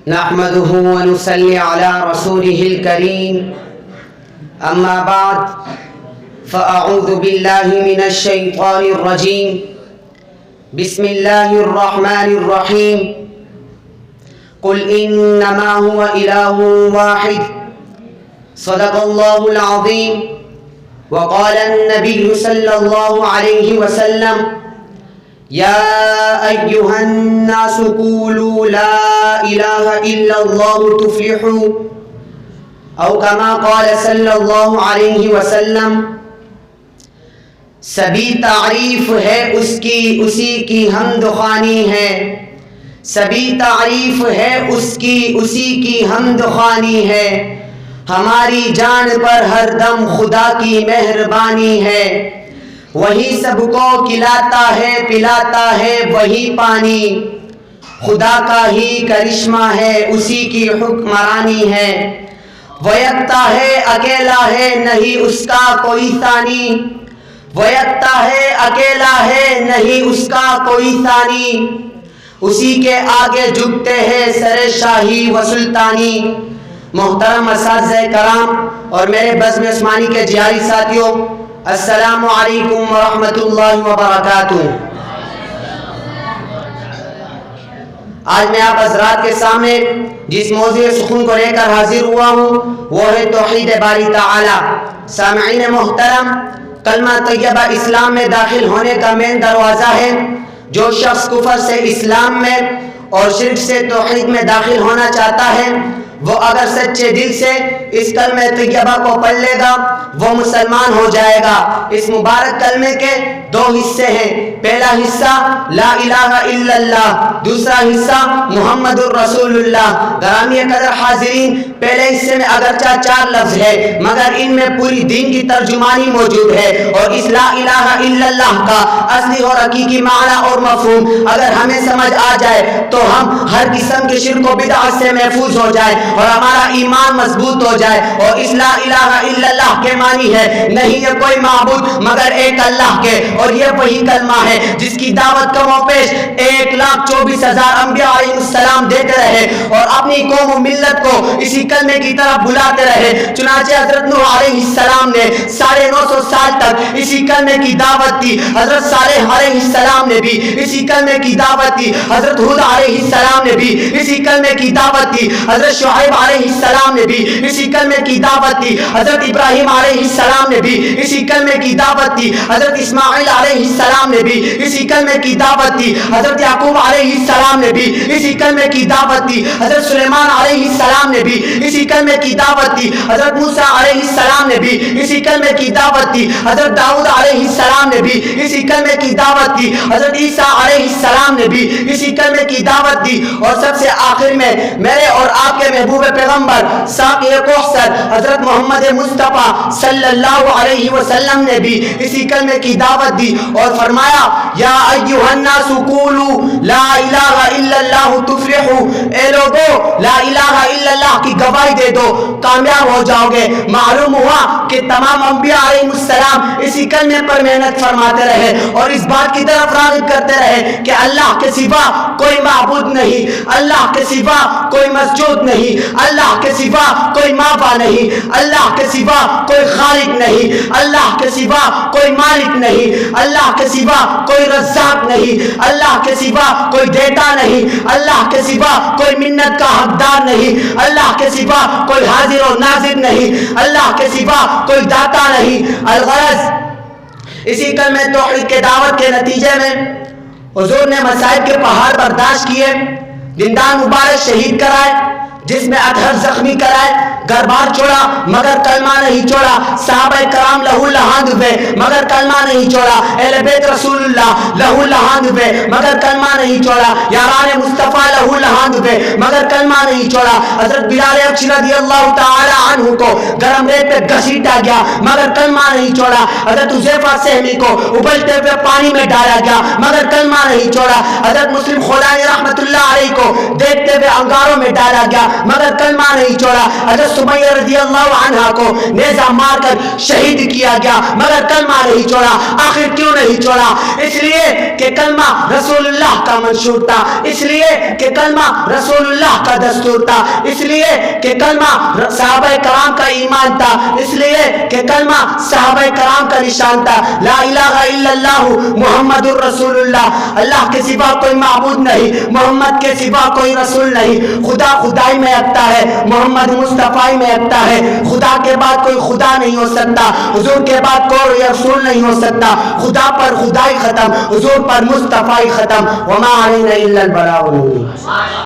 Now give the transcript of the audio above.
نحمده ونصلي على رسوله الكريم أما بعد فأعوذ بالله من الشيطان الرجيم بسم الله الرحمن الرحيم قل إنما هو إله واحد صدق الله العظيم وقال النبي صلى الله عليه وسلم يا أيها الناس قولوا لا إله إلا الله تفلحوا أو كما قال صلی اللہ علیہ وسلم سبھی تعریف ہے اس کی اسی کی حمد خوانی ہے سبھی تعریف ہے اس کی اسی کی حمد خوانی ہے ہماری جان پر ہر دم خدا کی مہربانی ہے وہی سب کو کھلاتا ہے پلاتا ہے وہی پانی خدا کا ہی کرشمہ ہے اسی کی حکمرانی ہے وہ یکتا ہے اکیلا ہے نہیں اس کا کوئی ثانی وہ یکتا ہے اکیلا ہے نہیں اس کا کوئی ثانی اسی کے آگے جھکتے ہیں سر شاہی و سلطانی محترم اساتذہ کرام اور میرے بزم عثمانی کے جیاری ساتھیوں السلام علیکم ورحمۃ اللہ وبرکاتہ۔ آج میں آپ حضرات کے سامنے جس موضوع سخن کو لے کر حاضر ہوا ہوں وہ ہے توحید باری تعالی۔ سامعین محترم، کلمہ طیبہ اسلام میں داخل ہونے کا مین دروازہ ہے۔ جو شخص کفر سے اسلام میں اور شرک سے توحید میں داخل ہونا چاہتا ہے وہ اگر سچے دل سے اس کلمہ طیبہ کو پڑھ لے گا وہ مسلمان ہو جائے گا۔ اس مبارک کلمے کے دو حصے ہیں، پہلا حصہ لا الہ الا اللہ، دوسرا حصہ محمد الرسول اللہ۔ گرامی قدر حاضرین، پہلے حصے میں اگرچہ 4 لفظ ہے مگر ان میں پوری دین کی ترجمانی موجود ہے اور اس لا الہ الا اللہ کا اصلی اور حقیقی معنی اور مفہوم اگر ہمیں سمجھ آ جائے تو ہم ہر قسم کے شرک و بدعت سے محفوظ ہو جائے اور ہمارا ایمان مضبوط ہو جائے۔ اور اس لا الہ الا اللہ کے معنی ہے نہیں ہے کوئی معبود مگر ایک اللہ کے، اور یہ وہی کلمہ ہے جس کی دعوت کم و پیش 1,24,000 انبیاء علیہ السلام دیتے رہے اور اپنی قوم و ملت کو اسی کلمے کی طرف بلاتے رہے۔ چنانچہ حضرت نوح علیہ السلام نے 950 سال تک اسی کلمے کی دعوت دی، حضرت صالح علیہ السلام نے بھی اسی کلمے کی دعوت دی، حضرت ہود علیہ السلام نے بھی اسی کلمے کی دعوت دی، حضرت شعیب علیہ السلام نے بھی اسی کلمے کی دعوت دی، حضرت ابراہیم علیہ السلام نے بھی اسی کلمے کی دعوت دی، حضرت اسماعیل علیہ السلام نے بھی اسی کلمے کی دعوت دی، حضرت یعقوب علیہ السلام نے بھی اسی کلمے کی دعوت دی، حضرت سلیمان علیہ السلام نے بھی اسی کلمے کی دعوت دی، حضرت موسیٰ علیہ السلام نے بھی اسی کلمے کی دعوت دی، حضرت داؤد علیہ السلام نے بھی اسی کلمے کی دعوت دی، حضرت عیسیٰ علیہ السلام نے بھی اسی کلمے کی دعوت دی، اور سب سے آخر میں میرے اور آپ کے محبوب پیغمبر ساقی کوثر حضرت محمد مصطفیٰ صلی اللہ علیہ وسلم نے بھی اسی کلمے کی دعوت دی اور فرمایا یا ایھا الناس قولوا لا الہ الا اللہ تفلحوا، اے لوگو لا الہ الا اللہ کی گواہی دے دو کامیاب ہو جاؤ گے۔ معلوم ہوا کہ تمام انبیاء علیہ السلام اسی کلمے پر محنت فرماتے رہے اور اس بات کی طرف راغب کرتے رہے کہ اللہ کے سوا کوئی معبود نہیں، اللہ کے سوا کوئی مسجود نہیں، اللہ کے سوا کوئی مابع نہیں، اللہ کے سوا کوئی خالق نہیں، اللہ کے سوا کوئی مالک نہیں، اللہ کے سوا کوئی رزاق نہیں، اللہ کے سوا کوئی دیتا نہیں، اللہ کے سوا کوئی منت کا حقدار نہیں، اللہ کے سوا کوئی حاضر و ناظر نہیں، اللہ کے سوا کوئی داتا نہیں۔ الغرض اسی کلمہ توحید کے دعوت کے نتیجے میں حضور نے مصائب کے پہاڑ برداشت کیے، زندان مبارک شہید کرائے، جس میں اطہر زخمی کرائے، گھر بار چھوڑا مگر کلمہ نہیں چھوڑا، صحابہ کرام لہو لہاند ہوئے مگر کلمہ نہیں چھوڑا، اہل بیت رسول اللہ لہو لہاند ہوئے مگر کلمہ نہیں چھوڑا، یاران مصطفیٰ لہو لہاند ہوئے مگر کلمہ نہیں چھوڑا، حضرت بلال حبشی رضی اللہ تعالی عنہ کو گرم ریت پہ گھسیٹا گیا مگر کلمہ نہیں چھوڑا، حضرت حذیفہ سہمی کو ابلتے ہوئے پانی میں ڈالا گیا مگر کلمہ نہیں چھوڑا، حضرت مسلم خولانی رحمۃ اللہ علیہ کو دیکھتے ہوئے انگاروں میں ڈالا گیا مگر کلمہ نہیں چھوڑا، حضرت سمیہ رضی اللہ عنہا کو نیزہ مار کر شہید کیا گیا مگر کلمہ نہیں چھوڑا۔ آخر کیوں نہیں چھوڑا؟ اس لیے کہ کلمہ رسول اللہ کا منشور تھا، اس لیے کہ کلمہ رسول اللہ کا کا دستور تھا، اس لیے کہ کلمہ صحابہ کرام کا ایمان تھا، اس لیے کہ کلمہ صحابہ کرام کا نشان تھا۔ لا الہ الا اللہ محمد الرسول اللہ، اللہ کے سوا کوئی معبود نہیں، محمد کے سوا کوئی رسول نہیں، خدا خدائی میں یکتا ہے، محمد مصطفی میں یکتا ہے، خدا کے بعد کوئی خدا نہیں ہو سکتا، حضور کے بعد کوئی رسول نہیں ہو سکتا، خدا پر خدائی ختم، حضور پر مصطفی ختم، وما علینا الا البلاغ المبین۔